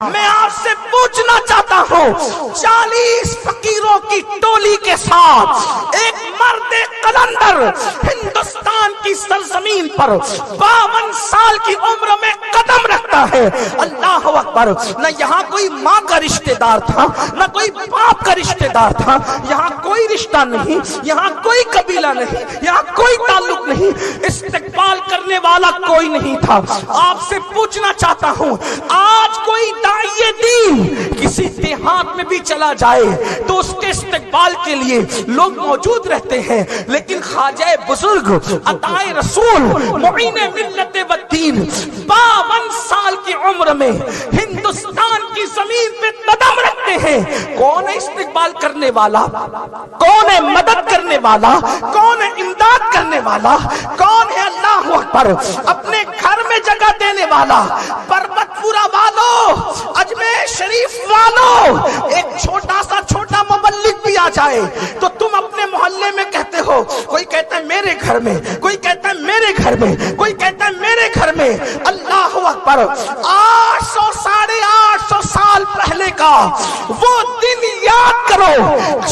میں آپ سے پوچھنا چاہتا ہوں 40 فقیروں کی ٹولی کے ساتھ ایک مرد قلندر ہندوستان کی سرزمین پر 52 سال کی عمر میں قدم رکھتا ہے۔ اللہ اکبر! نہ یہاں کوئی ماں کا رشتہ دار تھا، نہ کوئی باپ کا رشتہ دار تھا، یہاں کوئی رشتہ نہیں، یہاں کوئی قبیلہ نہیں، یہاں کوئی تعلق نہیں، استقبال کرنے والا کوئی نہیں تھا۔ آپ سے پوچھنا چاہتا ہوں، آج کوئی داعیہ دین کسی دیہات میں بھی چلا جائے تو اس کے استقبال کے لیے لوگ موجود رہتے ہیں، لیکن خواجہ بزرگ عطائے رسول معین ملت و دین 52 سال کی عمر میں ہندوستان کی زمین پہ قدم رکھتے ہیں۔ کون ہے استقبال کرنے والا؟ کون ہے مدد کرنے والا؟ کون ہے امداد کرنے والا؟ کون ہے اللہ اکبر اپنے گھر میں جگہ دینے والا؟ پربت پورا والوں، اجمیر شریف والوں، ایک چھوٹا مبلغ بھی آ جائے تو تم اپنے محلے میں کہتے ہو، کوئی کہتا ہے میرے گھر میں، کوئی کہتا ہے میرے گھر میں، کوئی کہتا ہے میرے گھر میں۔ اللہ اکبر! 800 ساڑھے 800 سال پہلے کا وہ دن یاد کرو،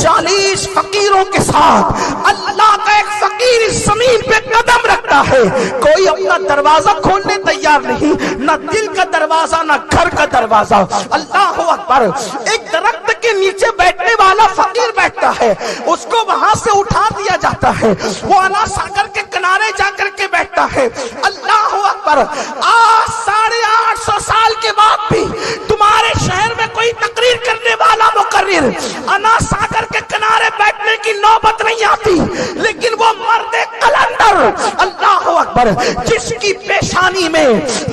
40 فقیروں کے ساتھ اللہ کا ایک فقیر اس زمین پہ قدم رکھتا ہے۔ کوئی اپنا دروازہ کھولنے تیار نہیں، نہ دل کا دروازہ نہ گھر کا دروازہ۔ اللہ اکبر! ایک درخت کے نیچے بیٹھنے والا فقیر بیٹھتا ہے، اس کو وہاں سے اٹھا دیا جاتا ہے، وہ انا ساگر کے کنارے جا کر کے بیٹھتا ہے۔ اللہ اکبر! آج 850 سال کے بعد بھی تمہارے شہر میں کوئی تقریر کرنے والا مقرر انا ساگر کے کنارے بیٹھنے کی نوبت نہیں آتی، لیکن وہ مرد قلندر اللہ اکبر جس کی پیشانی میں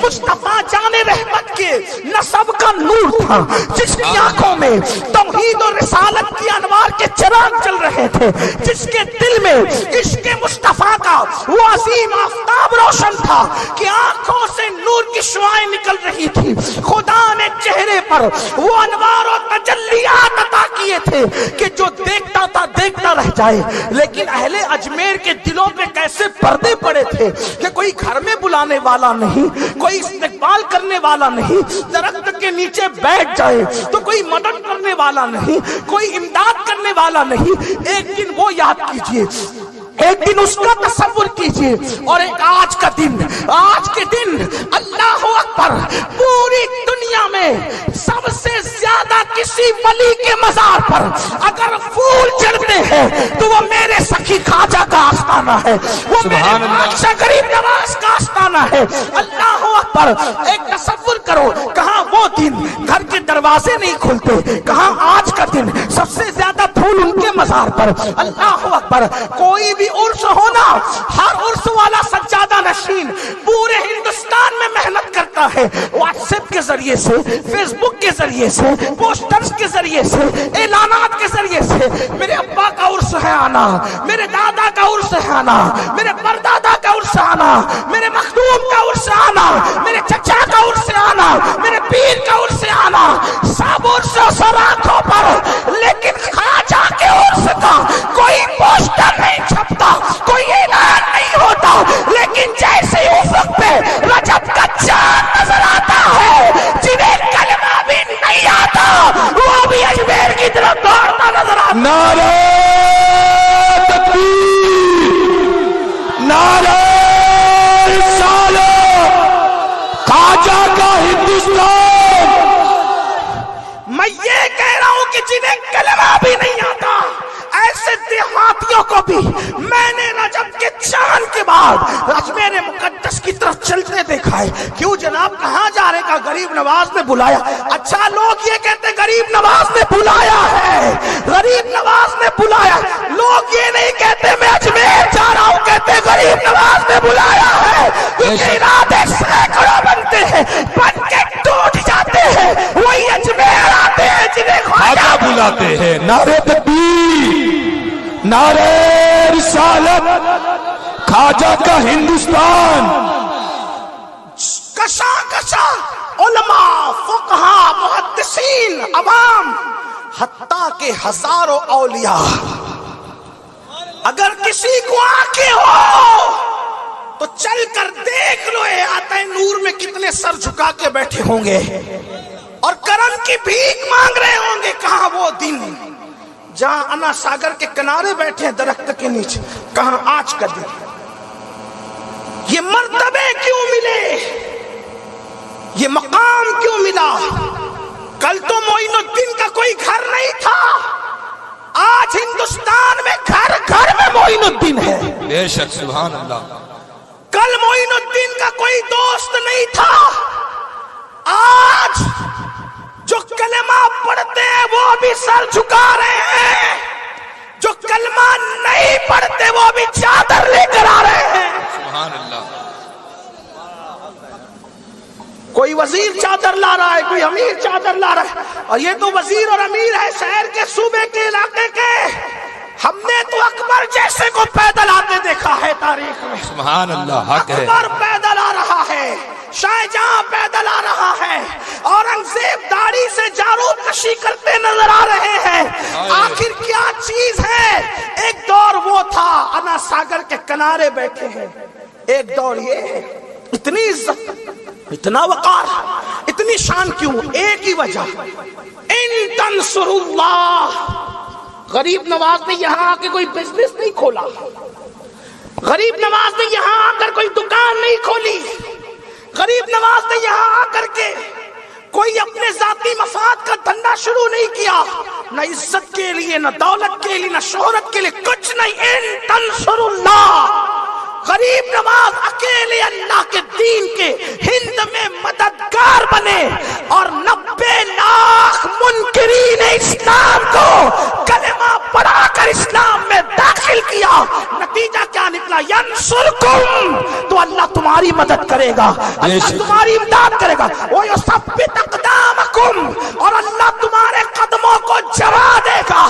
مصطفیٰ جان رحمت کے نسب کا نور تھا، جس کی آنکھوں میں توحید و رسالت کی انوار کے چراغ چل رہے تھے، جس کے دل میں عشق مصطفیٰ کا وہ عظیم آفتاب روشن تھا کہ آنکھوں سے نور کی شعائیں نکل رہی تھی، خدا نے چہرے پر وہ انوار و تجلیات عطا کیے تھے کہ جو دیکھتا تھا دیکھتا رہ جائے۔ لیکن اہل اجمیر کے دلوں پہ کیسے پردے پڑے تھے کہ کوئی گھر میں بلانے والا نہیں، کوئی استقبال کرنے والا نہیں، درخت کے نیچے بیٹھ جائے تو کوئی مدد کرنے والا نہیں، کوئی امداد کرنے والا نہیں۔ ایک دن وہ یاد کیجئے، ایک دن اس کا تصور کیجئے، اور ایک آج کا دن، آج کے دن اللہ اکبر پوری دنیا میں سب سے زیادہ کسی ولی کے مزار پر اگر پھول چڑھتے ہیں تو وہ میرے سخی خواجہ کا آستانہ ہے، وہ میرے بادشاہ غریب نواز کا آستانہ ہے۔ اللہ اکبر! ایک تصور کرو، کہاں وہ دن گھر کے دروازے نہیں کھلتے، کہاں آج کا دن سب سے زیادہ پھول ان کے مزار پر۔ اللہ اکبر! کوئی بھی عرس ہونا، ہر عرس والا سجادہ نشین پورے ہندوستان میں محنت کرتا ہے، واٹس ایپ کے ذریعے سے، فیس بک کے ذریعے سے، پوسٹرز کے ذریعے سے، اعلانات کے ذریعے سے، میرے ابا کا عرس ہے آنا، میرے دادا کا عرس ہے آنا، میرے پردادا کا عرس آنا، میرے مخدوم کا عرس آنا، میرے چچا کا عرس آنا، میرے پیر کا عرس آنا، سب عرس سراخوں پر، لیکن خواجہ کے عرس کا کوئی پوسٹر نہیں چھپتا، کوئی اعلان نہیں ہوتا، لیکن جیسے افق پہ رجب کا چاند نظر آتا ہے، جنہیں کلمہ بھی نہیں آتا وہ بھی اجمیر کی طرف دوڑتا نظر آتا۔ نعرہ تکبیر، نعرہ رسالت، خواجہ کا ہندوستان۔ میں یہ کہہ رہا ہوں کہ جنہیں کلمہ بھی نہیں آتا، ایسے دیہاتیوں کو بھی میں نے رجب کے چاند کے بعد اجمیر مقدس کی طرف چلتے دیکھا ہے۔ کیوں جناب، کہاں جا رہے؟ کا غریب نواز نے بلایا۔ اچھا، لوگ یہ کہتے غریب نواز نے بلایا ہے، غریب نواز نے بلایا۔ لوگ یہ نہیں کہتے میں اجمیر جا رہا ہوں، کہتے غریب نواز نے بلایا ہے، کیونکہ ارادے سینکڑوں بنتے ہیں، بن کے ٹوٹ جاتے ہیں، وہی اجمیر آتے ہیں جنہیں خواجہ بلاتے ہیں۔ نعرہ تکبیر، نعرہ رسالت، خواجہ کا ہندوستان۔ کشا کشا علماء، فقہاء، محدثین، عوام، حتیٰ کہ ہزاروں اولیاء، اگر کسی کو آنکھیں ہو تو چل کر دیکھ لو احاطہ نور میں کتنے سر جھکا کے بیٹھے ہوں گے۔ اور کرم کی بھیک مانگ رہے ہوں گے. کہاں وہ دن جہاں انا ساگر کے کنارے بیٹھے ہیں درخت کے نیچے, کہاں آج کا دن. یہ مرتبے کیوں ملے, یہ مقام کیوں ملا؟ کل تو معین الدین کا کوئی گھر نہیں تھا, آج ہندوستان میں گھر گھر میں معین الدین ہے. بے شک سبحان اللہ. کل معین الدین کا کوئی دوست نہیں تھا, آج جو کلمہ پڑھتے ہیں وہ بھی سر جھکا رہے ہیں, جو کلمہ نہیں پڑھتے وہ بھی چادر لے کر آ رہے ہیں. سبحان اللہ. کوئی وزیر چادر لا رہا ہے, کوئی امیر چادر لا رہا ہے, اور یہ تو وزیر اور امیر ہے شہر کے, صوبے کے, علاقے کے. ہم نے تو اکبر جیسے کو پیدل آتے دیکھا ہے تاریخ میں. سبحان اللہ. حق ہے. اکبر پیدل آ رہا ہے, شاہجہاں پیدل آ رہا ہے, اورنگزیب داڑھی سے جارود کشی کرتے نظر آ رہے ہیں. آخر کیا چیز ہے؟ ایک دور وہ تھا انا ساگر کے کنارے بیٹھے ہیں, ایک دور یہ ہے. اتنی عزت, اتنا وقار, اتنی شان کیوں؟ ایک ہی وجہ, ان تنصر اللہ. غریب نواز نے یہاں آ کے کوئی بزنس نہیں کھولا, غریب نواز نے یہاں آ کر کوئی دکان نہیں کھولی, غریب نواز نے یہاں آ کر کے کوئی اپنے ذاتی مفاد کا دھندا شروع نہیں کیا, نہ عزت کے لیے, نہ دولت کے لیے, نہ شہرت کے لیے, کچھ نہیں. ان تنصر اللہ. غریب نواز اکیلے اللہ کے دین کے ہند میں مددگار بنے اور 90 لاکھ منکرین اسلام کو کلمہ پڑھا کر اسلام میں داخل کیا. نتیجہ کیا نکلا؟ ینصرکم, تو اللہ تمہاری مدد کرے گا, اللہ تمہاری امداد کرے گا. وَيُثَبِّتْ أَقْدَامَكُمْ, اور اللہ تمہارے قدموں کو جما دے گا.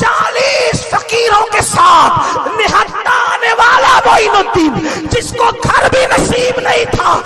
40 فقیروں کے ساتھ نہٹانے والا معین الدین, جس کو گھر بھی نصیب نہیں تھا,